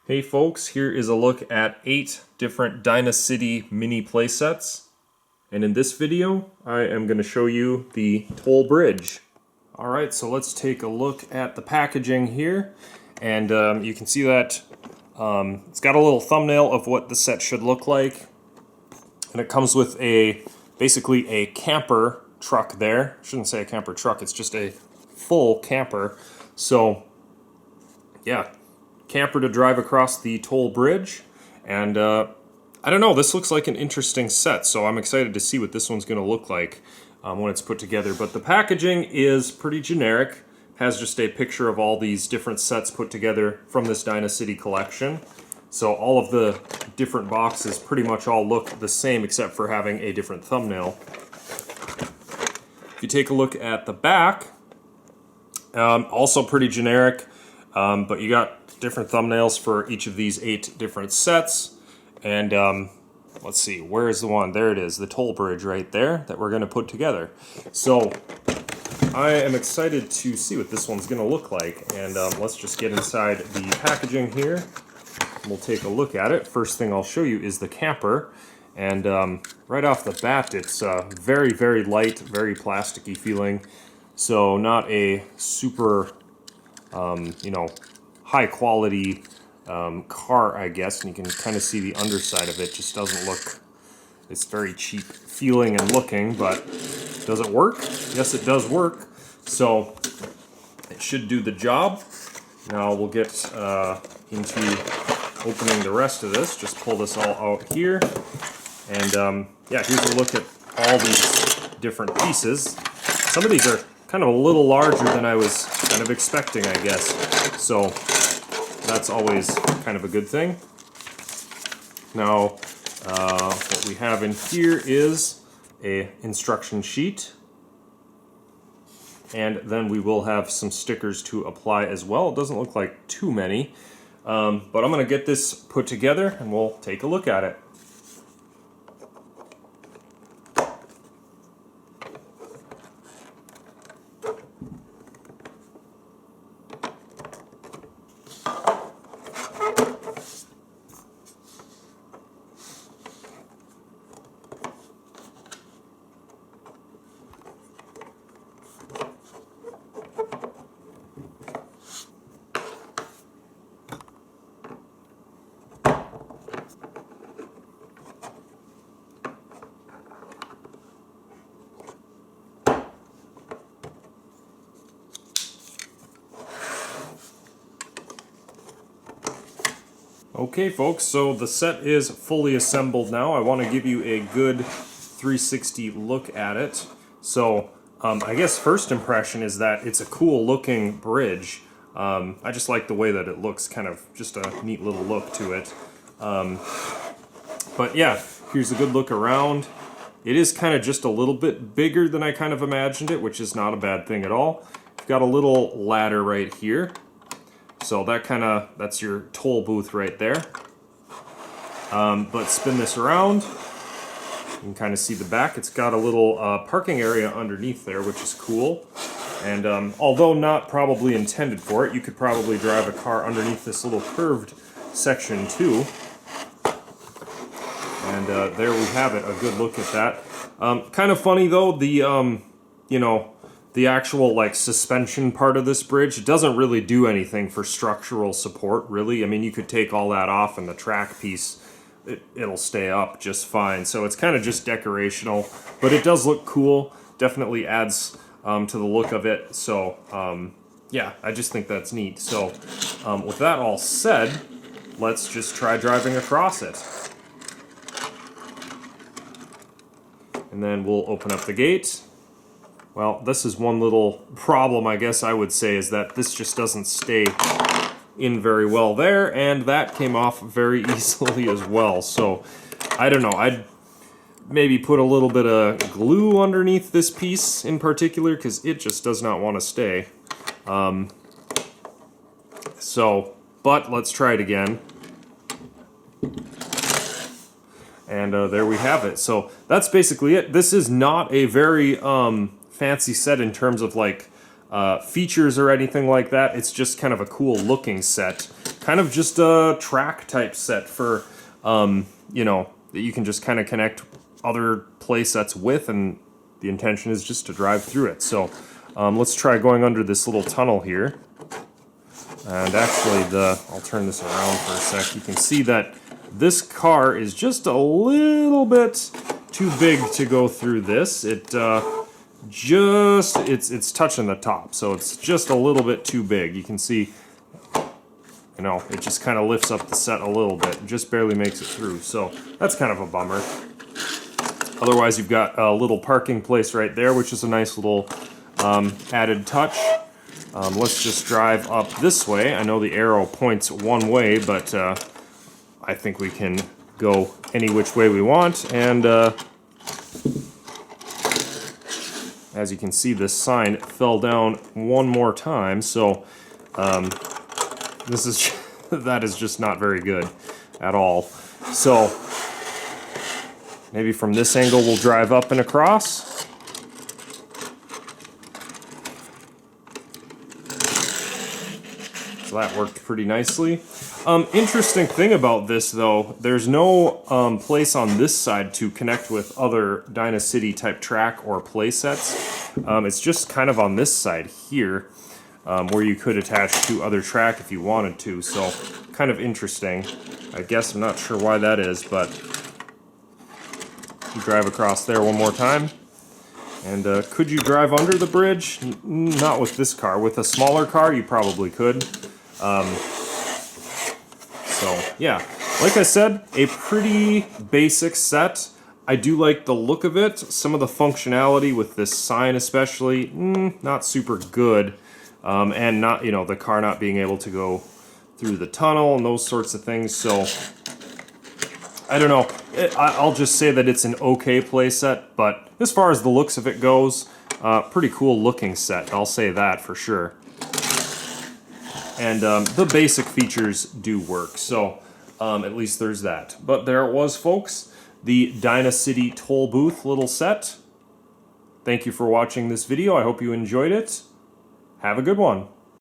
Hey folks, here is a look at 8 different Dyna City mini playsets. And in this video, I am going to show you the Toll Bridge. Alright, so let's take a look at the packaging here. And you can see that it's got a little thumbnail of what the set should look like. And it comes with basically a camper truck there. I shouldn't say a camper truck, it's just a full camper. So, yeah. Camper to drive across the toll bridge, and I don't know, this looks like an interesting set, so I'm excited to see what this one's going to look like when it's put together. But the packaging is pretty generic, has just a picture of all these different sets put together from this Dyna City collection. So all of the different boxes pretty much all look the same except for having a different thumbnail. If you take a look at the back, also pretty generic, but you got different thumbnails for each of these 8 different sets. And let's see, where is the one? There it is, the toll bridge right there that we're going to put together. So I am excited to see what this one's going to look like. And let's just get inside the packaging here. We'll take a look at it. First thing I'll show you is the camper. And right off the bat, it's very, very light, very plasticky feeling. So not a super, high quality car, I guess, and you can kind of see the underside of it. Just doesn't look, it's very cheap feeling and looking, but does it work? Yes, it does work. So it should do the job. Now we'll get into opening the rest of this. Just pull this all out here. And yeah, here's a look at all these different pieces. Some of these are kind of a little larger than I was kind of expecting, I guess. So that's always kind of a good thing. Now, what we have in here is a instruction sheet. And then we will have some stickers to apply as well. It doesn't look like too many. But I'm going to get this put together and we'll take a look at it. Okay folks, so the set is fully assembled now. I want to give you a good 360 look at it. So I guess first impression is that it's a cool looking bridge. I just like the way that it looks, kind of just a neat little look to it. But yeah, here's a good look around. It is kind of just a little bit bigger than I kind of imagined it, which is not a bad thing at all. You've got a little ladder right here. So that's your toll booth right there. But spin this around, you can kind of see the back. It's got a little parking area underneath there, which is cool. And although not probably intended for it, you could probably drive a car underneath this little curved section too. And there we have it, a good look at that. Kind of funny though, the actual like suspension part of this bridge doesn't really do anything for structural support, really. I mean, you could take all that off and the track piece, it'll stay up just fine. So it's kind of just decorational, but it does look cool. Definitely adds to the look of it. So yeah, I just think that's neat. So with that all said, let's just try driving across it. And then we'll open up the gate. Well, this is one little problem, I guess I would say, is that this just doesn't stay in very well there, and that came off very easily as well. So, I don't know, I'd maybe put a little bit of glue underneath this piece in particular, because it just does not want to stay. But let's try it again. And there we have it. So that's basically it. This is not a very fancy set in terms of like features or anything like that. It's just kind of a cool looking set. kind of just a track type set for, you know, that you can just kind of connect other play sets with, and the intention is just to drive through it. So let's try going under this little tunnel here. And actually, I'll turn this around for a sec. You can see that this car is just a little bit too big to go through this. It's touching the top, so it's just a little bit too big. You can see, you know, it just kind of lifts up the set a little bit. It just barely makes it through, so that's kind of a bummer. Otherwise, you've got a little parking place right there, which is a nice little added touch. Let's just drive up this way. I know the arrow points one way, but I think we can go any which way we want. And as you can see, this sign fell down one more time, so this is that is just not very good at all. So maybe from this angle we'll drive up and across. So that worked pretty nicely. Interesting thing about this, though, there's no place on this side to connect with other Dyna City type track or play sets. It's just kind of on this side here, where you could attach to other track if you wanted to. So kind of interesting. I guess I'm not sure why that is, but you drive across there one more time. And could you drive under the bridge? Not with this car. With a smaller car, you probably could. So yeah, like I said, a pretty basic set. I do like the look of it. Some of the functionality with this sign especially, not super good. And not, you know, the car not being able to go through the tunnel and those sorts of things. So I don't know. I'll just say that it's an okay play set, but as far as the looks of it goes, pretty cool looking set. I'll say that for sure. And the basic features do work, so at least there's that. But there it was, folks, the Dyna City Toll Booth little set. Thank you for watching this video. I hope you enjoyed it. Have a good one.